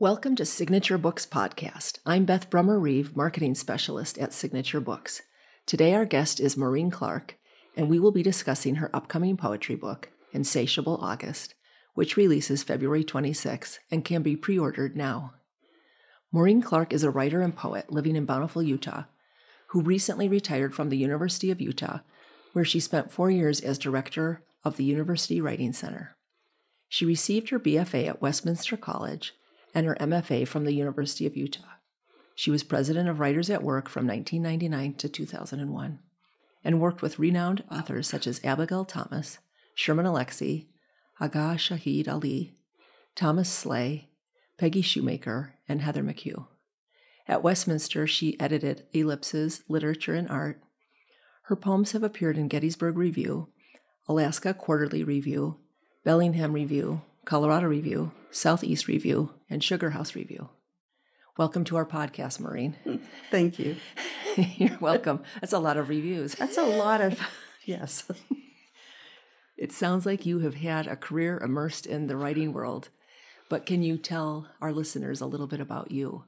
Welcome to Signature Books Podcast. I'm Beth Brumer-Reeve, Marketing Specialist at Signature Books. Today our guest is Maureen Clark, and we will be discussing her upcoming poetry book, Insatiable August, which releases February 26 and can be pre-ordered now. Maureen Clark is a writer and poet living in Bountiful, Utah, who recently retired from the University of Utah, where she spent 4 years as director of the University Writing Center. She received her BFA at Westminster College and her MFA from the University of Utah. She was president of Writers at Work from 1999 to 2001 and worked with renowned authors such as Abigail Thomas, Sherman Alexie, Agha Shahid Ali, Thomas Slay, Peggy Shoemaker, and Heather McHugh. At Westminster, she edited Ellipses, Literature and Art. Her poems have appeared in Gettysburg Review, Alaska Quarterly Review, Bellingham Review, Colorado Review, Southeast Review, and Sugar House Review. Welcome to our podcast, Maureen. Thank you. You're welcome. That's a lot of reviews. That's a lot of, yes. It sounds like you have had a career immersed in the writing world, but can you tell our listeners a little bit about you?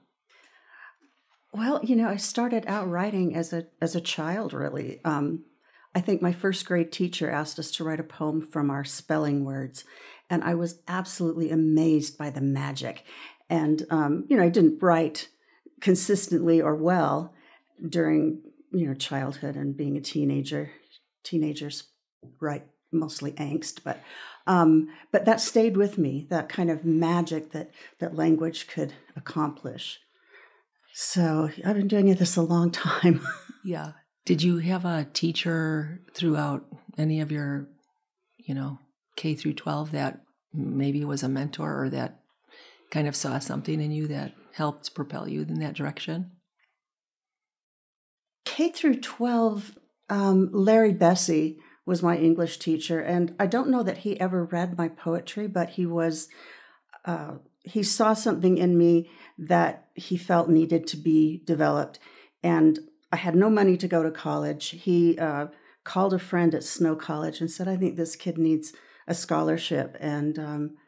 Well, I started out writing as a child, really. I think my first grade teacher asked us to write a poem from our spelling words, and I was absolutely amazed by the magic. And, I didn't write consistently or well during, childhood and being a teenager. Teenagers write mostly angst, but that stayed with me, that kind of magic that language could accomplish. So I've been doing this a long time. Yeah. Did you have a teacher throughout any of your, K through 12 that maybe was a mentor or that kind of saw something in you that helped propel you in that direction? K through 12, Larry Bessie was my English teacher, and I don't know that he ever read my poetry, but he saw something in me that he felt needed to be developed. And I had no money to go to college. He called a friend at Snow College and said, I think this kid needs a scholarship. And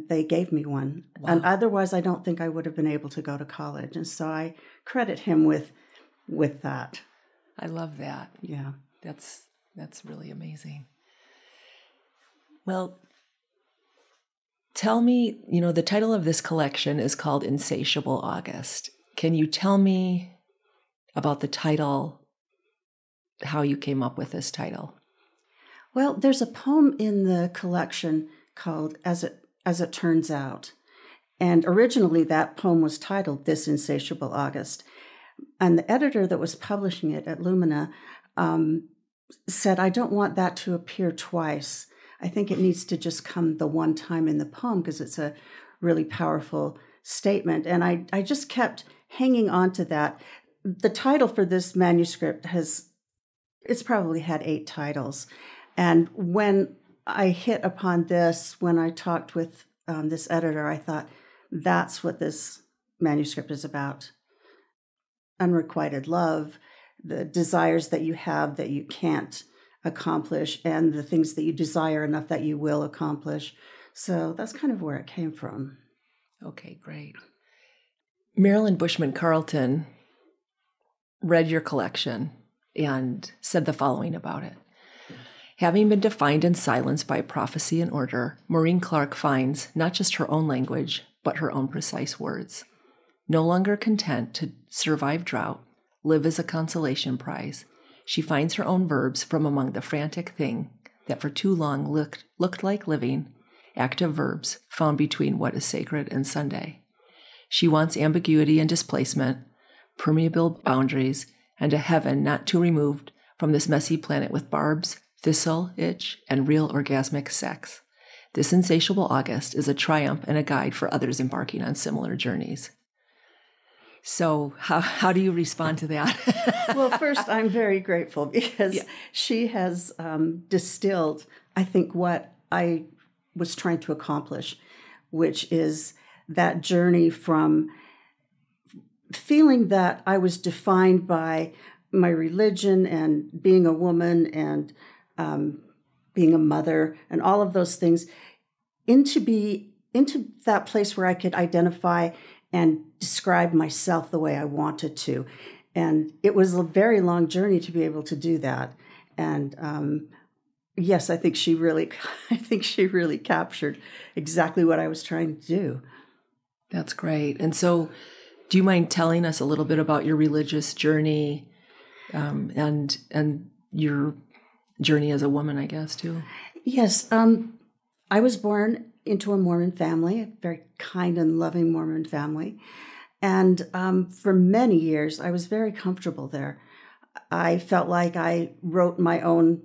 they gave me one. Wow. And otherwise, I don't think I would have been able to go to college. And so I credit him with that. I love that. Yeah. That's really amazing. Well, tell me, the title of this collection is called Insatiable August. Can you tell me about the title, how you came up with this title? Well, there's a poem in the collection called As It Turns Out. And originally that poem was titled This Insatiable August. And the editor that was publishing it at Lumina said, I don't want that to appear twice. I think it needs to just come the one time in the poem because it's a really powerful statement. And I just kept hanging on to that. The title for this manuscript it's probably had 8 titles. And when I hit upon this, when I talked with this editor, I thought, that's what this manuscript is about. Unrequited love, the desires that you have that you can't accomplish, and the things that you desire enough that you will accomplish. So that's kind of where it came from. Okay, great. Marilyn Bushman Carleton read your collection and said the following about it. Having been defined and silenced by prophecy and order, Maureen Clark finds not just her own language, but her own precise words. No longer content to survive drought, live as a consolation prize, she finds her own verbs from among the frantic thing that for too long looked like living, active verbs found between what is sacred and Sunday. She wants ambiguity and displacement, permeable boundaries, and a heaven not too removed from this messy planet with barbs, thistle, itch, and real orgasmic sex. This Insatiable August is a triumph and a guide for others embarking on similar journeys. So how do you respond to that? Well, first, I'm very grateful because she has distilled, I think, what I was trying to accomplish, which is that journey from feeling that I was defined by my religion and being a woman and being a mother and all of those things into into that place where I could identify and describe myself the way I wanted to. And it was a very long journey to be able to do that. And yes, I think she really captured exactly what I was trying to do. That's great. And so, do you mind telling us a little bit about your religious journey, and your journey as a woman, I guess, too? Yes. I was born into a Mormon family, a very kind and loving Mormon family. And for many years, I was very comfortable there. I felt like I wrote my own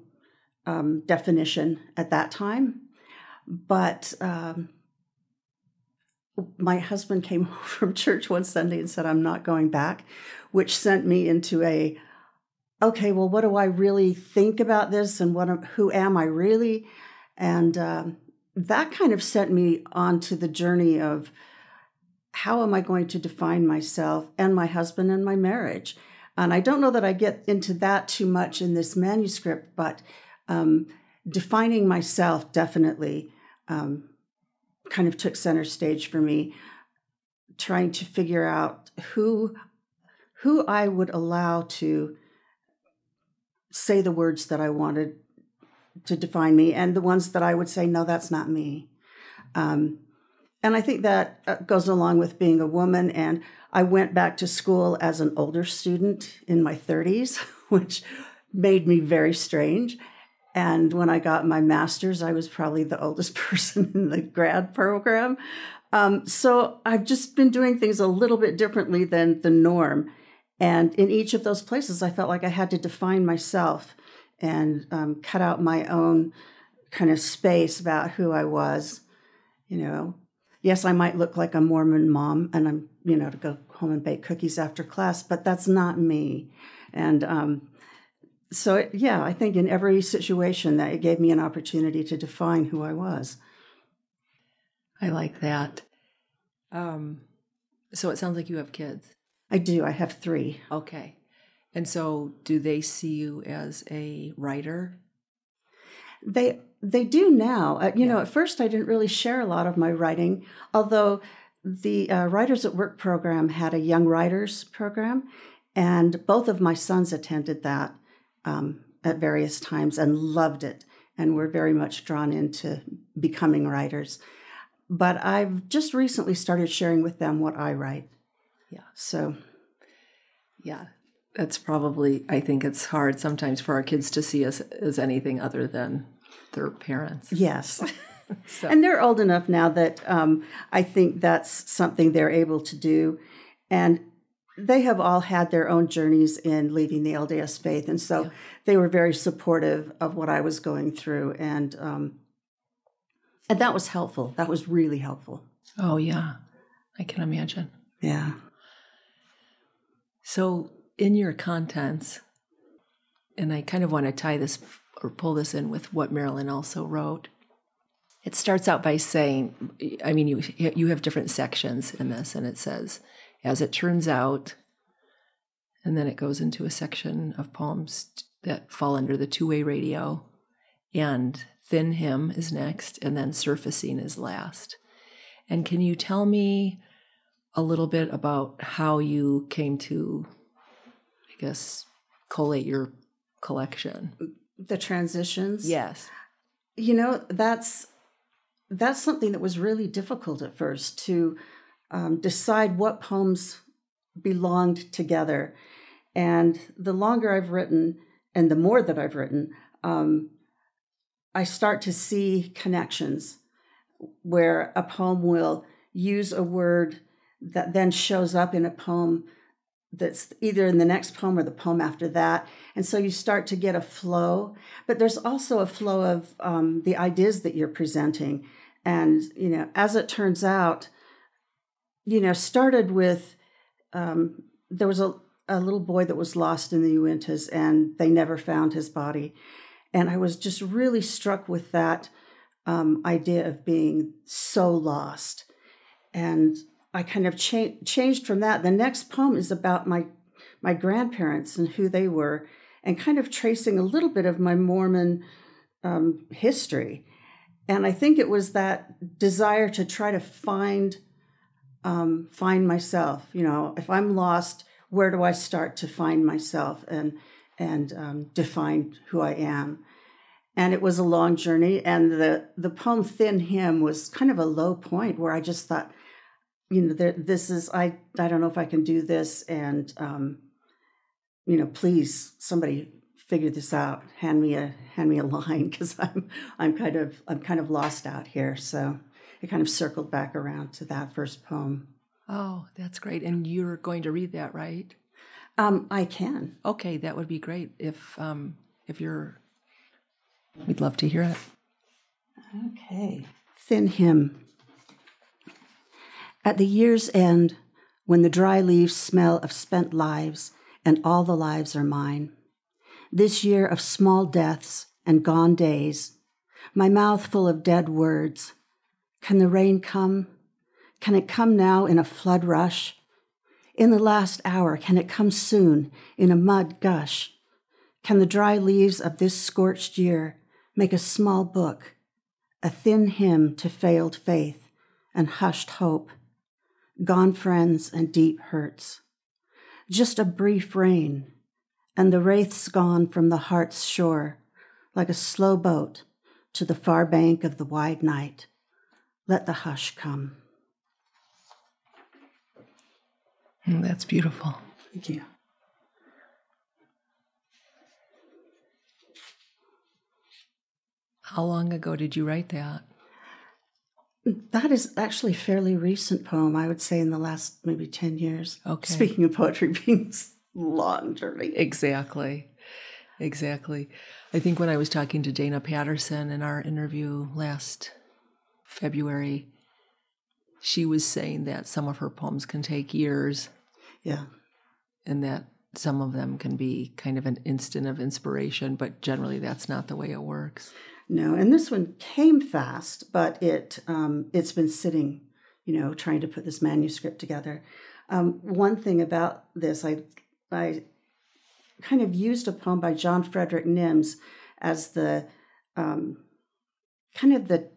definition at that time. But my husband came home from church one Sunday and said, I'm not going back, which sent me into okay, well, what do I really think about this? And who am I really? And that kind of sent me onto the journey of how am I going to define myself and my husband and my marriage? And I don't know that I get into that too much in this manuscript, but defining myself definitely kind of took center stage for me, trying to figure out who I would allow to say the words that I wanted to define me, and the ones that I would say, no, that's not me. And I think that goes along with being a woman. And I went back to school as an older student in my 30s, which made me very strange. And when I got my master's, I was probably the oldest person in the grad program. So I've just been doing things a little bit differently than the norm. And in each of those places, I felt like I had to define myself and cut out my own kind of space about who I was. Yes, I might look like a Mormon mom and I'm, to go home and bake cookies after class, but that's not me. And so, yeah, I think in every situation that it gave me an opportunity to define who I was. I like that. So it sounds like you have kids. I do. I have 3. Okay. And so do they see you as a writer? They do now. At first I didn't really share a lot of my writing, although the Writers at Work program had a young writers program, and both of my sons attended that at various times and loved it and were very much drawn into becoming writers. But I've just recently started sharing with them what I write. Yeah. So, yeah, that's probably, I think it's hard sometimes for our kids to see us as anything other than their parents. Yes. So. And they're old enough now that I think that's something they're able to do. And they have all had their own journeys in leaving the LDS faith. And so they were very supportive of what I was going through. And that was helpful. That was really helpful. Oh, yeah. I can imagine. Yeah. So in your contents, and I kind of want to tie this or pull this in with what Marilyn also wrote, it starts out by saying, I mean, you have different sections in this, and it says, as it turns out, and then it goes into a section of poems that fall under the two-way radio, and Thin Hymn is next, and then Surfacing is last. And can you tell me a little bit about how you came to, I guess, collate your collection? The transitions? Yes. That's something that was really difficult at first, to decide what poems belonged together. And the longer I've written and the more that I've written, I start to see connections where a poem will use a word that then shows up in a poem that's either in the next poem or the poem after that. And so you start to get a flow, but there's also a flow of the ideas that you're presenting. And, as it turns out, started with, there was a little boy that was lost in the Uintas and they never found his body. And I was just really struck with that idea of being so lost. And I kind of changed from that. The next poem is about my grandparents and who they were, and kind of tracing a little bit of my Mormon history. And I think it was that desire to try to find myself. You know, if I'm lost, where do I start to find myself and define who I am? And it was a long journey. And the poem Thin Hymn was kind of a low point where I just thought, you know, I don't know if I can do this. And, you know, please, somebody figure this out. Hand me a line, because I'm kind of lost out here. So it kind of circled back around to that first poem. Oh, that's great. And you're going to read that, right? I can. Okay, that would be great if you're. We'd love to hear it. Okay. Thin Hymn. At the year's end, when the dry leaves smell of spent lives and all the lives are mine, this year of small deaths and gone days, my mouth full of dead words, can the rain come? Can it come now in a flood rush? In the last hour, can it come soon in a mud gush? Can the dry leaves of this scorched year make a small book, a thin hymn to failed faith and hushed hope, gone friends and deep hurts? Just a brief rain, and the wraith's gone from the heart's shore, like a slow boat to the far bank of the wide night. Let the hush come. That's beautiful. Thank you. How long ago did you write that? That is actually a fairly recent poem, I would say in the last maybe 10 years. Okay. Speaking of poetry being long journey. Exactly. I think when I was talking to Dayna Patterson in our interview last February, she was saying that some of her poems can take years. Yeah. And that some of them can be kind of an instant of inspiration, but generally that's not the way it works. No, and this one came fast, but it's been sitting, you know, trying to put this manuscript together. One thing about this, I kind of used a poem by John Frederick Nims as the kind of the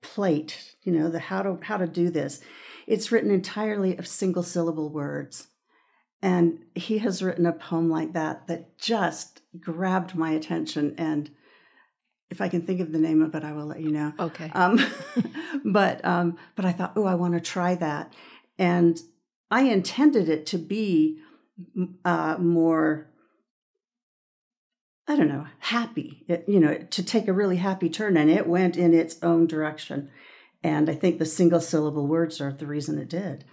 plate, you know, the how to do this. It's written entirely of single syllable words. And he has written a poem like that just grabbed my attention. And if I can think of the name of it, I will let you know. Okay. But I thought, I want to try that. And I intended it to be more, I don't know, happy, to take a really happy turn. And it went in its own direction. And I think the single syllable words are the reason it did.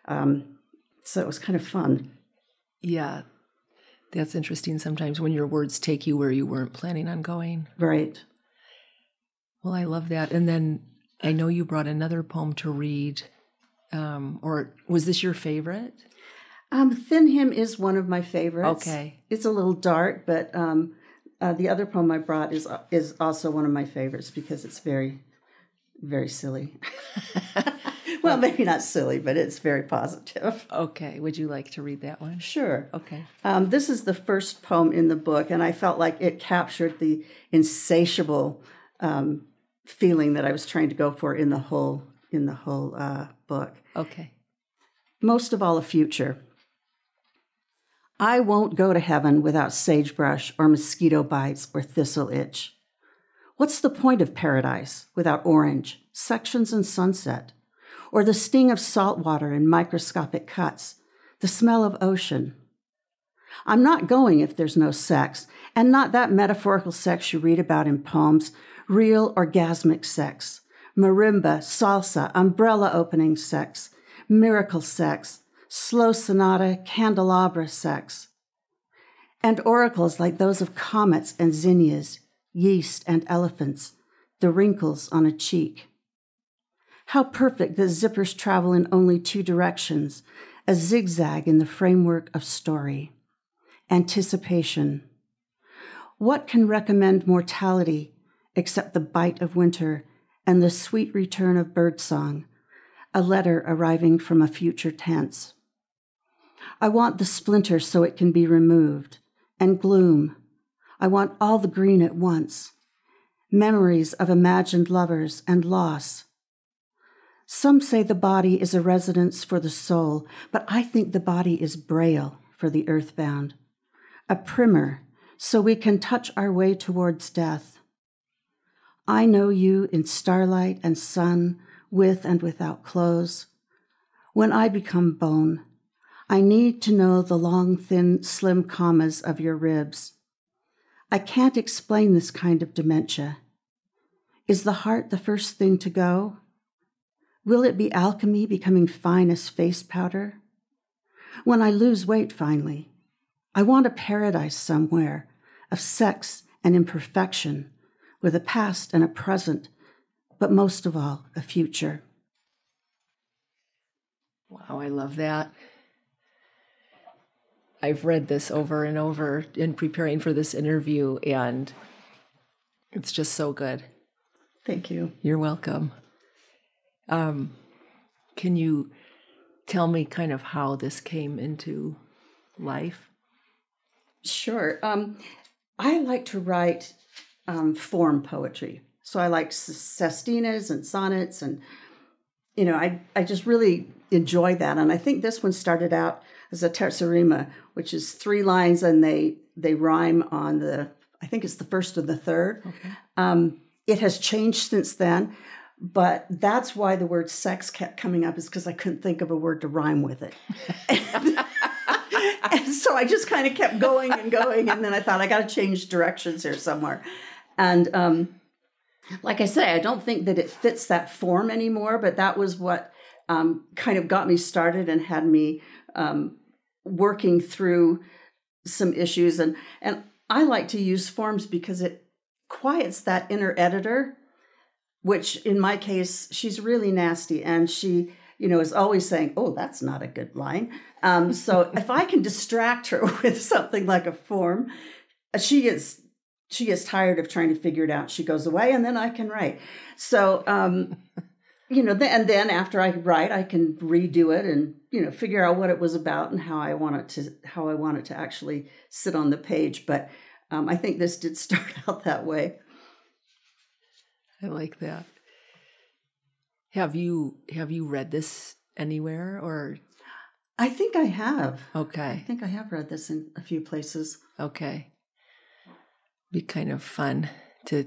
So it was kind of fun. Yeah, that's interesting sometimes when your words take you where you weren't planning on going. Right. Well, I love that. And then I know you brought another poem to read, or was this your favorite? Thin Hymn is one of my favorites. Okay. It's a little dark, but the other poem I brought is also one of my favorites because it's very, very silly. Well, maybe not silly, but it's very positive. Okay. Would you like to read that one? Sure. Okay. This is the first poem in the book, and I felt like it captured the insatiable feeling that I was trying to go for in the whole book. Okay. Most of all, a future. I won't go to heaven without sagebrush or mosquito bites or thistle itch. What's the point of paradise without orange, sections and sunset, or the sting of salt water and microscopic cuts, the smell of ocean? I'm not going if there's no sex, and not that metaphorical sex you read about in poems, real orgasmic sex, marimba, salsa, umbrella opening sex, miracle sex, slow sonata, candelabra sex, and oracles like those of comets and zinnias, yeast and elephants, the wrinkles on a cheek. How perfect that zippers travel in only two directions, a zigzag in the framework of story. Anticipation. What can recommend mortality except the bite of winter and the sweet return of birdsong, a letter arriving from a future tense? I want the splinter so it can be removed, and gloom. I want all the green at once, memories of imagined lovers and loss. Some say the body is a residence for the soul, but I think the body is braille for the earthbound, a primer so we can touch our way towards death. I know you in starlight and sun, with and without clothes. When I become bone, I need to know the long, thin, slim commas of your ribs. I can't explain this kind of dementia. Is the heart the first thing to go? Will it be alchemy becoming fine as face powder? When I lose weight finally, I want a paradise somewhere of sex and imperfection, with a past and a present, but most of all, a future. Wow, I love that. I've read this over and over in preparing for this interview, and it's just so good. Thank you. You're welcome. Can you tell me kind of how this came into life? Sure. I like to write form poetry. So I like sestinas and sonnets, and, I just really enjoy that. And I think this one started out as a terza rima, which is 3 lines, and they rhyme on I think it's the first and the third. Okay. It has changed since then, but that's why the word sex kept coming up, is because I couldn't think of a word to rhyme with it. And so I just kind of kept going and going, and then I thought, I got to change directions here somewhere. And like I say, I don't think that it fits that form anymore, but that was what kind of got me started and had me working through some issues. And I like to use forms because it quiets that inner editor, which in my case, she's really nasty, and she, is always saying, oh, that's not a good line. So if I can distract her with something like a form, she gets tired of trying to figure it out. She goes away, and then I can write. So, and then after I write, I can redo it and, figure out what it was about and how I want it to actually sit on the page. But I think this did start out that way. I like that. Have you read this anywhere, or? I think I have. Okay. I think I have read this in a few places. Okay. Be kind of fun to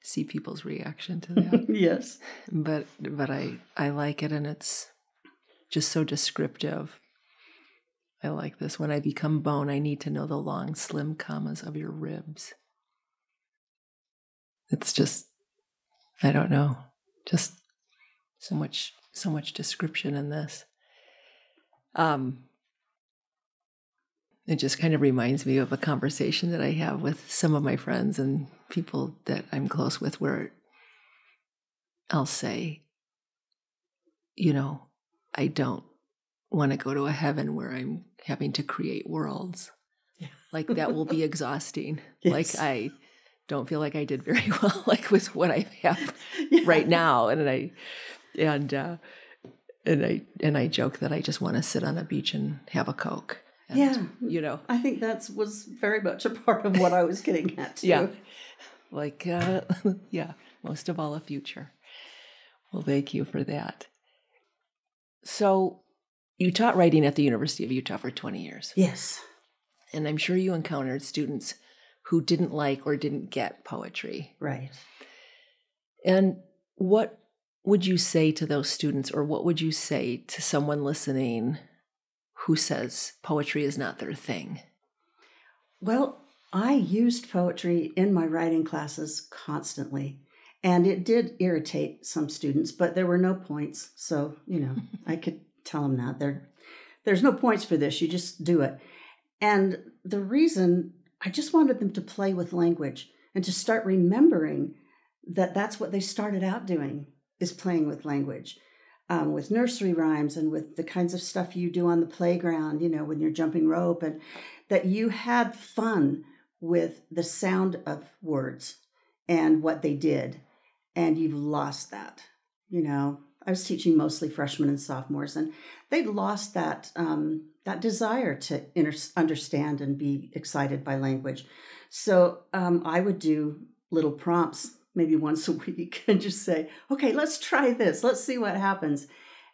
see people's reaction to that. Yes. But I like it, and it's just so descriptive. I like this. When I become bone, I need to know the long, slim commas of your ribs. It's just, I don't know, just so much description in this. It just kind of reminds me of a conversation that I have with some of my friends and people that I'm close with, where I'll say, I don't want to go to a heaven where I'm having to create worlds. Yeah. Like, that will be exhausting. Yes. Like, I don't feel like I did very well, like, with what I have right now. And I joke that I just want to sit on a beach and have a Coke. And, I think that was very much a part of what I was getting at too. Yeah. Like, most of all, a future. Well, thank you for that. So you taught writing at the University of Utah for 20 years. Yes. And I'm sure you encountered students who didn't like or didn't get poetry. Right. And what would you say to those students, or what would you say to someone listening who says poetry is not their thing? Well, I used poetry in my writing classes constantly, and it did irritate some students, but there were no points. So, I could tell them that there's no points for this. You just do it. And the reason, I just wanted them to play with language and to start remembering that that's what they started out doing, is playing with language, with nursery rhymes and with the kinds of stuff you do on the playground, when you're jumping rope, and that you had fun with the sound of words and what they did. And you've lost that. I was teaching mostly freshmen and sophomores, and they'd lost that desire to understand and be excited by language. So I would do, little prompts maybe once a week and just say, okay, let's try this. Let's see what happens.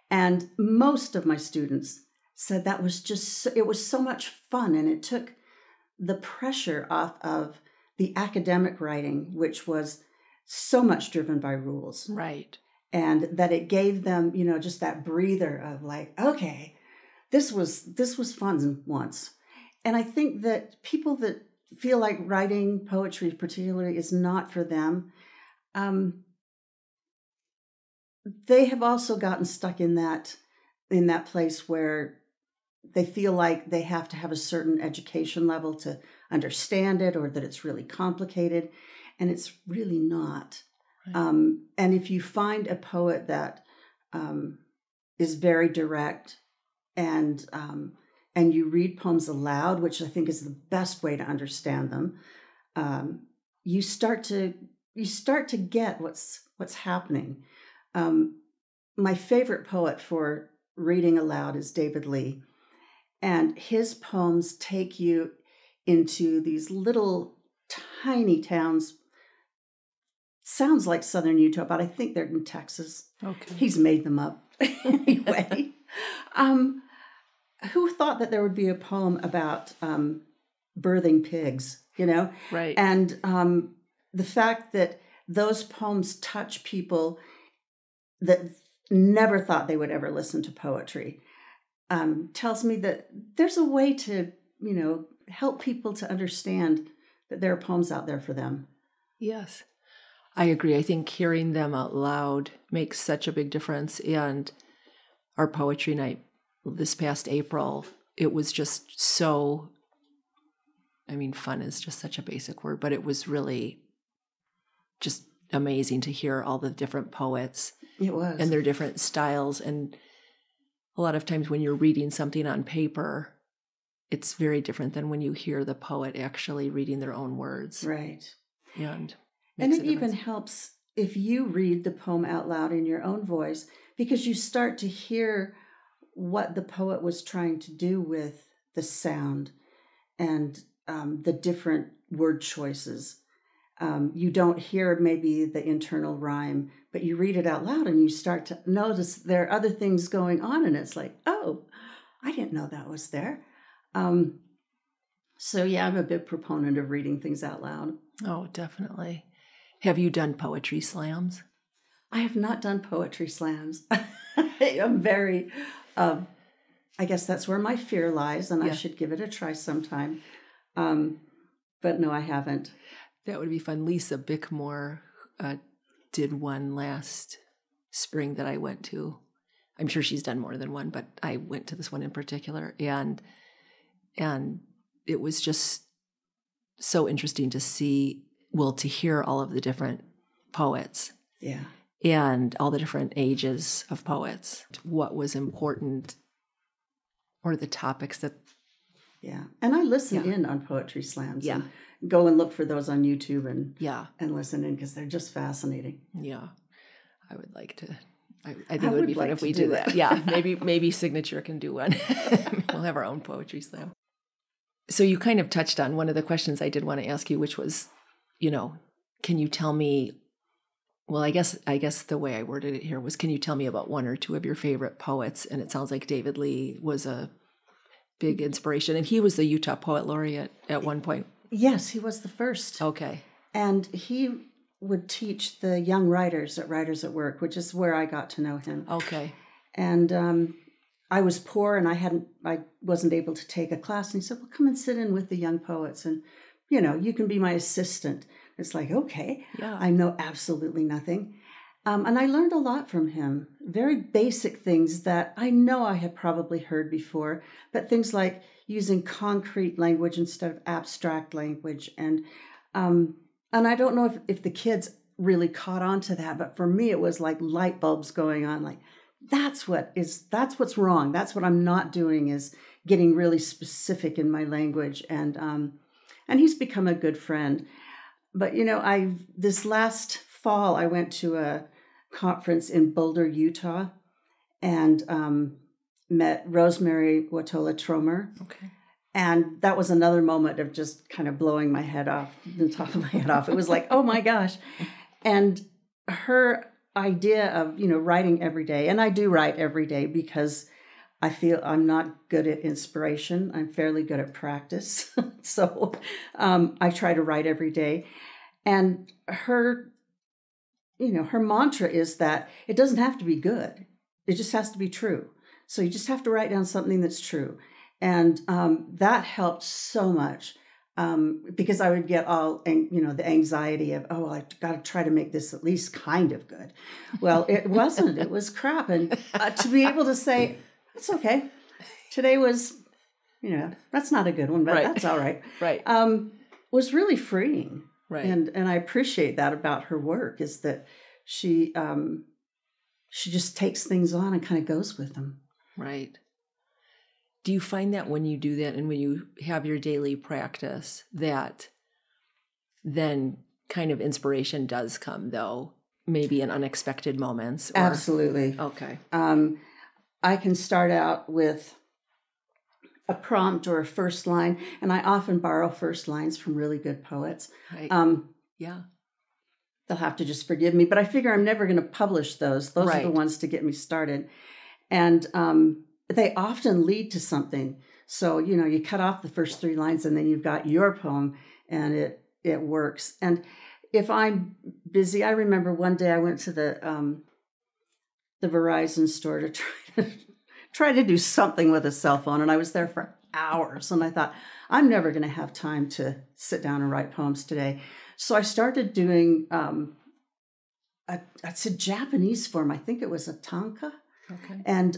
And most of my students said that was it was so much fun, and it took the pressure off of the academic writing, which was so much driven by rules. Right. And that it gave them, just that breather of like, okay, this was fun once. And I think that people that feel like writing poetry particularly is not for them, they have also gotten stuck in that place where they feel like they have to have a certain education level to understand it, or that it's really complicated, and it's really not. Right. And if you find a poet that is very direct, and you read poems aloud, which I think is the best way to understand them, you start to get what's happening. My favorite poet for reading aloud is David Lee, and his poems take you into these little tiny towns. Sounds like southern Utah, but I think they're in Texas. Okay. He's made them up anyway. Who thought that there would be a poem about birthing pigs, Right. And the fact that those poems touch people that never thought they would ever listen to poetry tells me that there's a way to, help people to understand that there are poems out there for them. Yes, I agree. I think hearing them out loud makes such a big difference. And our poetry night this past April, it was just so, fun is just such a basic word, but it was really just amazing to hear all the different poets. It was. And their different styles. And a lot of times when you're reading something on paper, it's very different than when you hear the poet actually reading their own words. Right. And it even helps if you read the poem out loud in your own voice, because you start to hear what the poet was trying to do with the sound and the different word choices. You don't hear maybe the internal rhyme, but you read it out loud and you start to notice there are other things going on, and it's like, oh, I didn't know that was there. So yeah, I'm a big proponent of reading things out loud. Oh, definitely. Have you done poetry slams? I have not done poetry slams. I'm very, I guess that's where my fear lies, and I should give it a try sometime. But no, I haven't. That would be fun. Lisa Bickmore did one last spring that I went to. I'm sure she's done more than one, but I went to this one in particular, and it was just so interesting to to hear all of the different poets. Yeah. And all the different ages of poets, what was important, or the topics that... Yeah. And I listen in on poetry slams. Yeah. And go and look for those on YouTube and listen in, because they're just fascinating. Yeah. I would like to... I think it would be fun if we do that. Yeah. Maybe Signature can do one. We'll have our own poetry slam. So you kind of touched on one of the questions I did want to ask you, which was, can you tell me... Well, I guess the way I worded it here was, can you tell me about one or two of your favorite poets? And it sounds like David Lee was a big inspiration. And he was the Utah Poet Laureate at one point. Yes, he was the first. Okay. And he would teach the young writers at Writers at Work, which is where I got to know him. Okay. And I was poor, and I wasn't able to take a class. And he said, well, come and sit in with the young poets, and, you can be my assistant. It's like, okay, I know absolutely nothing. And I learned a lot from him, very basic things that I know I had probably heard before, but things like using concrete language instead of abstract language. And I don't know if the kids really caught on to that, but for me, it was like light bulbs going on. Like, that's what's wrong. That's what I'm not doing, is getting really specific in my language. And he's become a good friend. But, this last fall, I went to a conference in Boulder, Utah, and met Rosemary Watola Tromer. Okay. And that was another moment of just kind of blowing my head off, the top of my head off. It was like, oh my gosh. And her idea of, writing every day, and I do write every day because I feel I'm not good at inspiration. I'm fairly good at practice. So I try to write every day. And her mantra is that it doesn't have to be good. It just has to be true. So you just have to write down something that's true. And that helped so much because I would get all, the anxiety of, I've got to try to make this at least kind of good. Well, it wasn't. It was crap. And to be able to say, it's okay. Today was, that's not a good one, but that's all right. Right. Was really freeing. Right. And I appreciate that about her work is that she just takes things on and kind of goes with them. Right. Do you find that when you do that and when you have your daily practice that then kind of inspiration does come, though, maybe in unexpected moments? Or... Absolutely. Okay. I can start out with a prompt or a first line, and I often borrow first lines from really good poets. Right. Yeah. They'll have to just forgive me, but I figure I'm never going to publish those. Those are the ones to get me started. And they often lead to something. So, you cut off the first 3 lines and then you've got your poem and it works. And if I'm busy, I remember one day I went to the Verizon store to try to do something with a cell phone. And I was there for hours. And I thought, I'm never going to have time to sit down and write poems today. So I started doing, it's a Japanese form. I think it was a tanka. Okay. And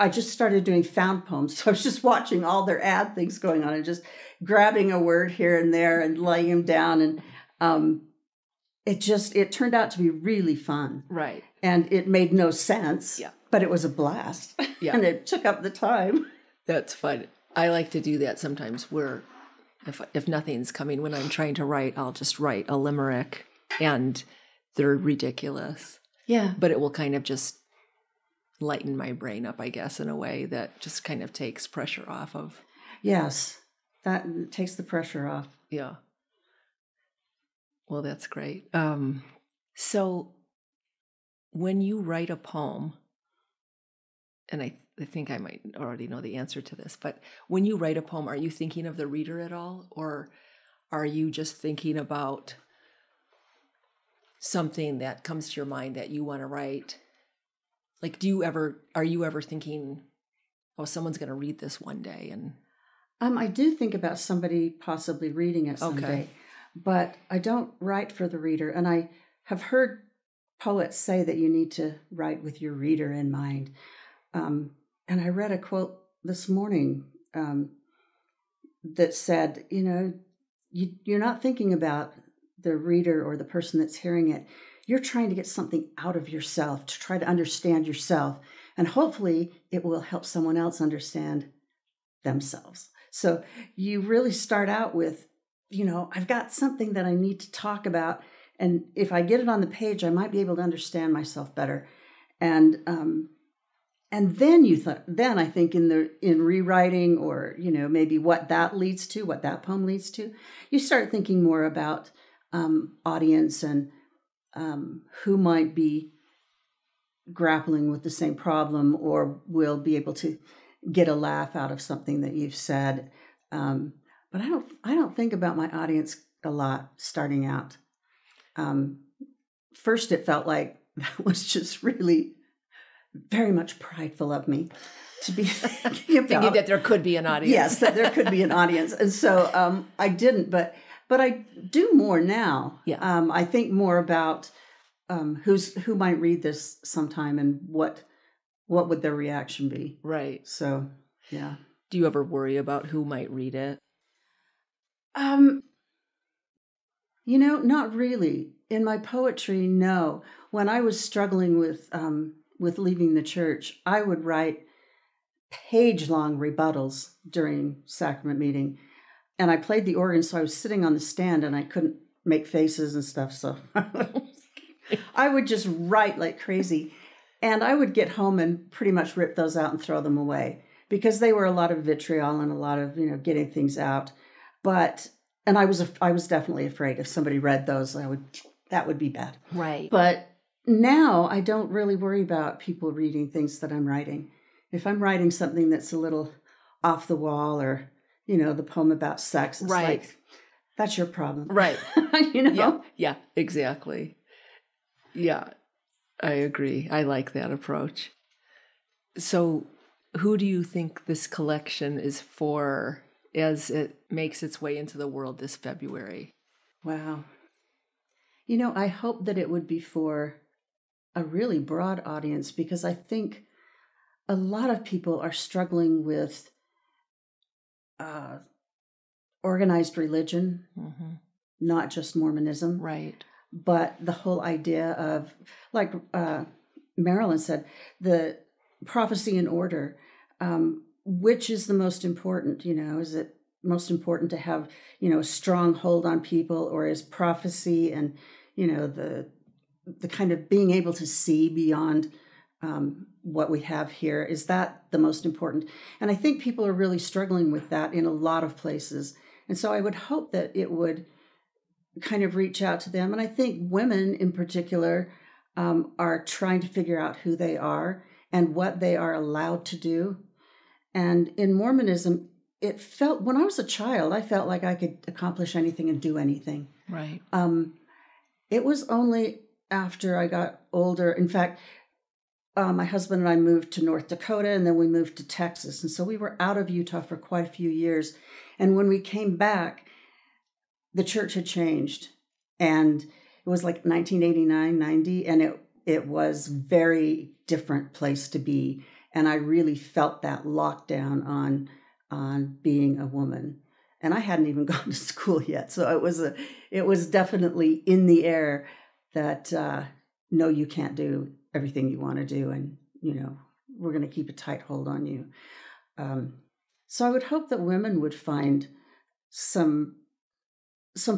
I just started doing found poems. So I was just watching all their ad things going on and just grabbing a word here and there and laying them down. And it turned out to be really fun. Right. And it made no sense, yeah, but it was a blast. Yeah. And it took up the time. That's fun. I like to do that sometimes where if nothing's coming when I'm trying to write, I'll just write a limerick and they're ridiculous. Yeah. But it will kind of just lighten my brain up, I guess, in a way that just kind of takes pressure off of. Yes, that takes the pressure off. Yeah. Well, that's great. So when you write a poem, and I think I might already know the answer to this, but when you write a poem, are you thinking of the reader at all? Or are you just thinking about something that comes to your mind that you want to write? Like, are you ever thinking, oh, someone's going to read this one day? And I do think about somebody possibly reading it someday, okay, but I don't write for the reader. And I have heard poets say that you need to write with your reader in mind. And I read a quote this morning that said, you're not thinking about the reader or the person that's hearing it. You're trying to get something out of yourself, to try to understand yourself. And hopefully it will help someone else understand themselves. So you really start out with, I've got something that I need to talk about. And if I get it on the page, I might be able to understand myself better. And then I think in rewriting or, maybe what that leads to, what that poem leads to, you start thinking more about audience and who might be grappling with the same problem or will be able to get a laugh out of something that you've said. But I don't think about my audience a lot starting out. First, it felt like that was just really very much prideful of me to be thinking that there could be an audience. Yes, that there could be an audience. And so I didn't, but I do more now. Yeah. I think more about who might read this sometime and what would their reaction be. Right. So, yeah. Do you ever worry about who might read it? Not really. In my poetry, no. When I was struggling with leaving the church, I would write page-long rebuttals during sacrament meeting. And I played the organ, so I was sitting on the stand and I couldn't make faces and stuff. So I would just write like crazy. And I would get home and pretty much rip those out and throw them away because they were a lot of vitriol and a lot of, getting things out. And I was definitely afraid if somebody read those, that would be bad. Right. But now I don't really worry about people reading things that I'm writing. If I'm writing something that's a little off the wall, or, the poem about sex, it's like, that's your problem. Right. Yeah, exactly. Yeah, I agree. I like that approach. So who do you think this collection is for as it makes its way into the world this February? Wow. I hope that it would be for a really broad audience, because I think a lot of people are struggling with organized religion, not just Mormonism. Right. But the whole idea of, like Marilyn said, the prophecy in order, which is the most important? Is it most important to have, a strong hold on people, or is prophecy and, the kind of being able to see beyond what we have here, is that the most important? And I think people are really struggling with that in a lot of places. And so I would hope that it would kind of reach out to them. And I think women in particular are trying to figure out who they are and what they are allowed to do. And in Mormonism, it felt, when I was a child, I felt like I could accomplish anything and do anything. Right. It was only after I got older. In fact, my husband and I moved to North Dakota, and then we moved to Texas. And so we were out of Utah for quite a few years. And when we came back, the church had changed. And it was like 1989, 90, and it was a very different place to be. And I really felt that lockdown on being a woman. And I hadn't even gone to school yet. So it was definitely in the air that, no, you can't do everything you want to do. And, we're going to keep a tight hold on you. So I would hope that women would find some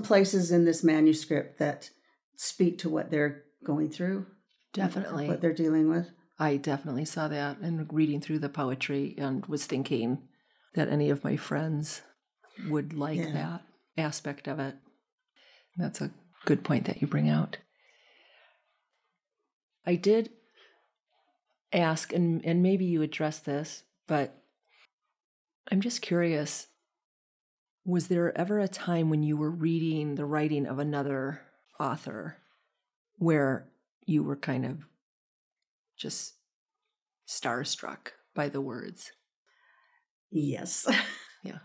places in this manuscript that speak to what they're going through. Definitely. What they're dealing with. I definitely saw that and reading through the poetry, and was thinking that any of my friends would like that aspect of it. That's a good point that you bring out. I did ask, and maybe you addressed this, but I'm just curious, was there ever a time when you were reading the writing of another author where you were kind of just starstruck by the words? Yes. Yeah.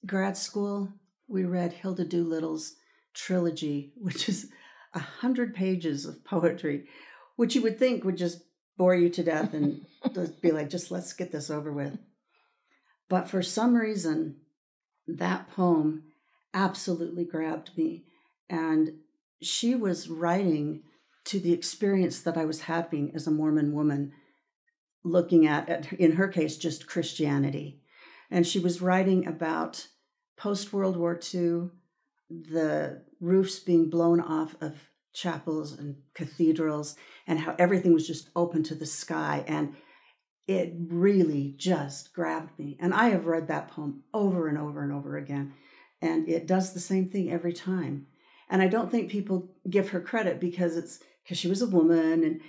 Grad school, we read Hilda Doolittle's trilogy, which is 100 pages of poetry, which you would think would just bore you to death and just be like, just let's get this over with. But for some reason, that poem absolutely grabbed me. And she was writing to the experience that I was having as a Mormon woman, looking at, in her case, just Christianity. And she was writing about post-World War II, the roofs being blown off of chapels and cathedrals, and how everything was just open to the sky. And it really just grabbed me. And I have read that poem over and over and over again. And it does the same thing every time. And I don't think people give her credit because she was a woman, and,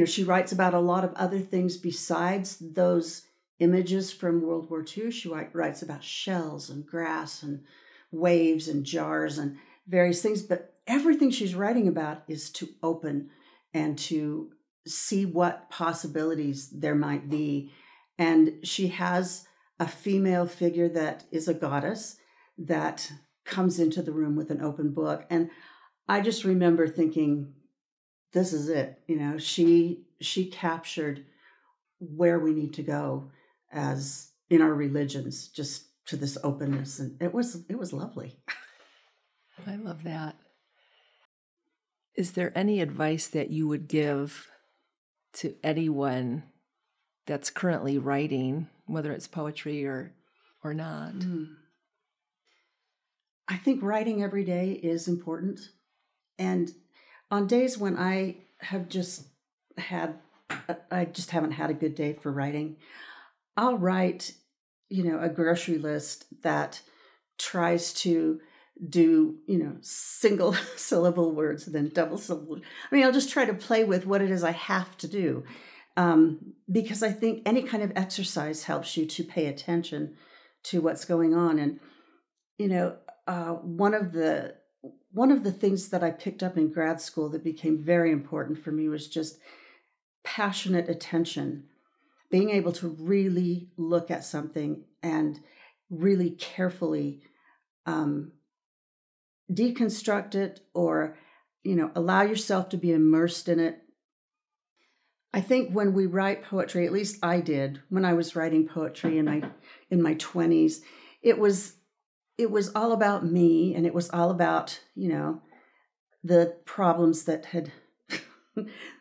she writes about a lot of other things besides those images from World War II. She writes about shells and grass and waves and jars and various things. But everything she's writing about is to open and to see what possibilities there might be. And she has a female figure that is a goddess that comes into the room with an open book. And I just remember thinking, this is it. She captured where we need to go as in our religions, just to this openness. And it was lovely. I love that. Is there any advice that you would give to anyone that's currently writing, whether it's poetry or not? I think writing every day is important. And on days when I have just had I just haven't had a good day for writing, I'll write, a grocery list that tries to do, single syllable words and then double syllable. I mean, I'll just try to play with what it is I have to do. Because I think any kind of exercise helps you to pay attention to what's going on. And, one of the things that I picked up in grad school that became very important for me was just passionate attention, being able to really look at something and really carefully deconstruct it, or, allow yourself to be immersed in it. I think when we write poetry, at least I did, when I was writing poetry in my 20s, it was all about me, and it was all about, the problems that had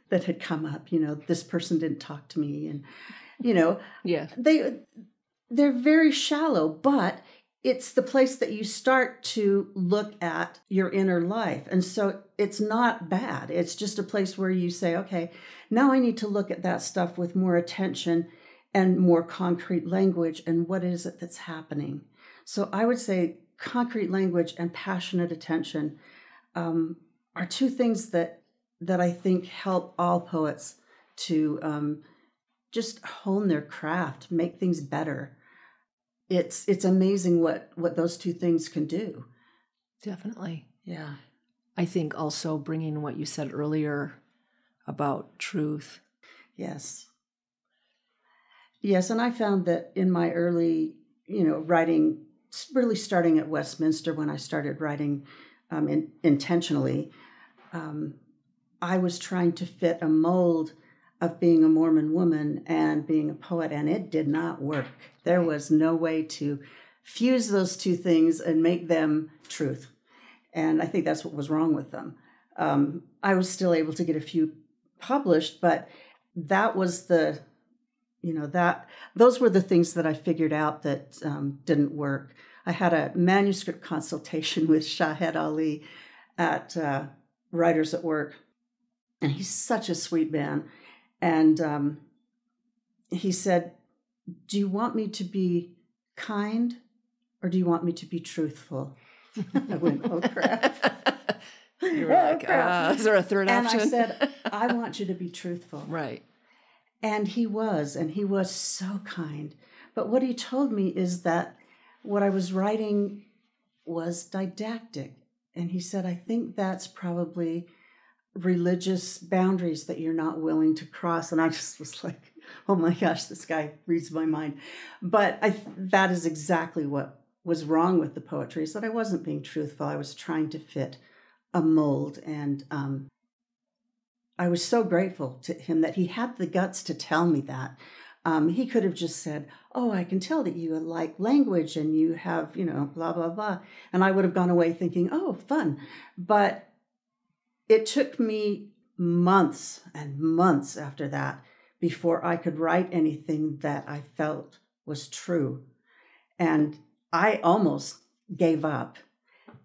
that had come up. This person didn't talk to me, and yeah, they're very shallow, but it's the place that you start to look at your inner life. And so it's not bad. It's just a place where you say, okay, now I need to look at that stuff with more attention and more concrete language. And what is it that's happening? So I would say concrete language and passionate attention are two things that I think help all poets to just hone their craft, make things better. It's amazing what those two things can do. Definitely. Yeah. I think also bringing what you said earlier about truth. Yes. Yes, and I found that in my early, writing, really starting at Westminster when I started writing intentionally, I was trying to fit a mold of being a Mormon woman and being a poet, and it did not work. There was no way to fuse those two things and make them truth. And I think that's what was wrong with them. I was still able to get a few published, but that was those were the things that I figured out that didn't work. I had a manuscript consultation with Shahed Ali at Writers at Work, and he's such a sweet man. And he said, "Do you want me to be kind, or do you want me to be truthful?" I went, "Oh, crap." You were like, is there a third option? And I said, "I want you to be truthful." Right. And he was so kind. But what he told me is that what I was writing was didactic. And he said, "I think that's probably religious boundaries that you're not willing to cross." And I just was like, oh my gosh, this guy reads my mind. But that is exactly what was wrong with the poetry, is that I wasn't being truthful. I was trying to fit a mold. And I was so grateful to him that he had the guts to tell me that. He could have just said, "Oh, I can tell that you like language and you have, blah, blah, blah." And I would have gone away thinking, oh, fun. But it took me months and months after that before I could write anything that I felt was true. And I almost gave up.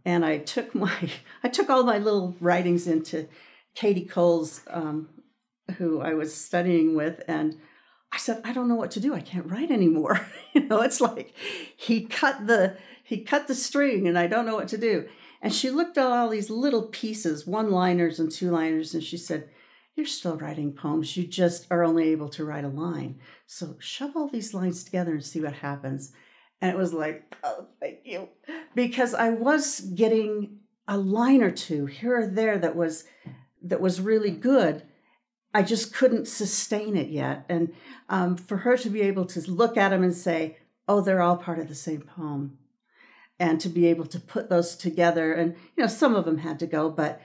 And I took all my little writings into Katie Cole's, who I was studying with, and I said, "I don't know what to do. I can't write anymore." It's like he cut the string, and I don't know what to do. And she looked at all these little pieces, one-liners and two-liners, and she said, "You're still writing poems. You just are only able to write a line. So shove all these lines together and see what happens." And it was like, oh, thank you. Because I was getting a line or two here or there that was really good. I just couldn't sustain it yet. And for her to be able to look at them and say, oh, they're all part of the same poem, and to be able to put those together, and some of them had to go, but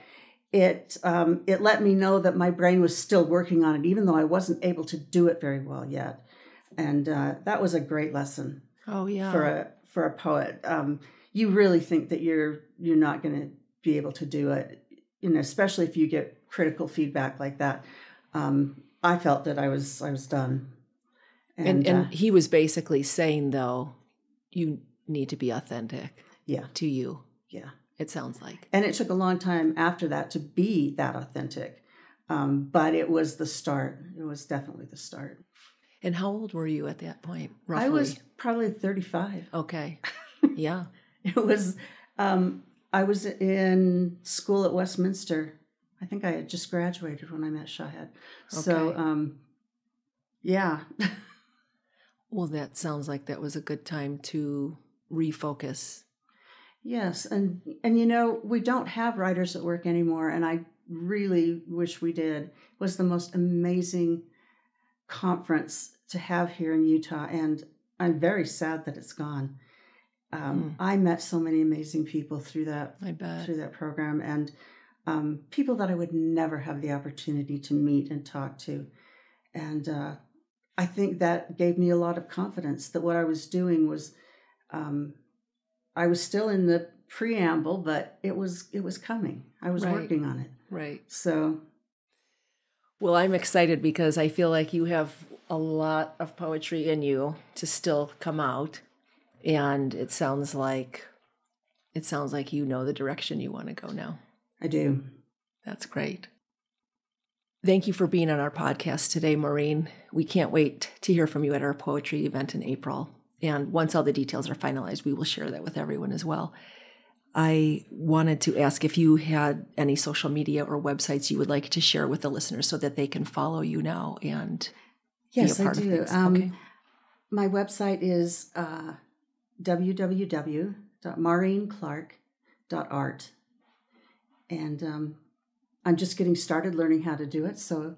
it let me know that my brain was still working on it, even though I wasn't able to do it very well yet. And that was a great lesson. Oh yeah, for a poet. You really think that you're not going to be able to do it, especially if you get critical feedback like that. I felt that I was done. And he was basically saying, though, you need to be authentic. Yeah. To you. Yeah. It sounds like. And it took a long time after that to be that authentic. But it was the start. It was definitely the start. And how old were you at that point, roughly? I was probably 35. Okay. Yeah. It was, I was in school at Westminster. I think I had just graduated when I met Shahed. So, yeah. Well, that sounds like that was a good time to refocus. Yes. And you know, we don't have Writers at Work anymore, and I really wish we did. It was the most amazing conference to have here in Utah, and I'm very sad that it's gone. I met so many amazing people through that. I bet. Through that program, and people that I would never have the opportunity to meet and talk to, and I think that gave me a lot of confidence that what I was doing was, I was still in the preamble, but it was coming. I was working on it. Right. So. Well, I'm excited because I feel like you have a lot of poetry in you to still come out. And it sounds like you know the direction you want to go now. I do. That's great. Thank you for being on our podcast today, Maureen. We can't wait to hear from you at our poetry event in April. And once all the details are finalized, we will share that with everyone as well. I wanted to ask if you had any social media or websites you would like to share with the listeners so that they can follow you now and yes, be a part I do. of things. Okay. My website is www.maureenclark.art. And I'm just getting started learning how to do it, so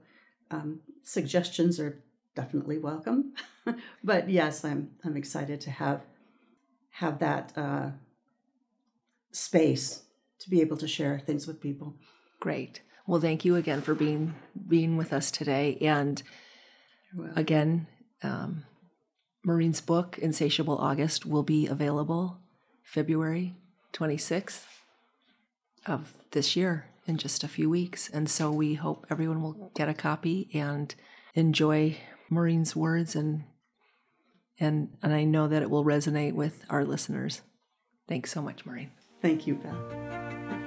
suggestions are definitely welcome. But yes, I'm excited to have that space to be able to share things with people. Great. Well, thank you again for being with us today. And again, Maureen's book, Insatiable August, will be available February 26th of this year, in just a few weeks. And so we hope everyone will get a copy and enjoy Maureen's words, and I know that it will resonate with our listeners. Thanks so much, Maureen. Thank you, Beth.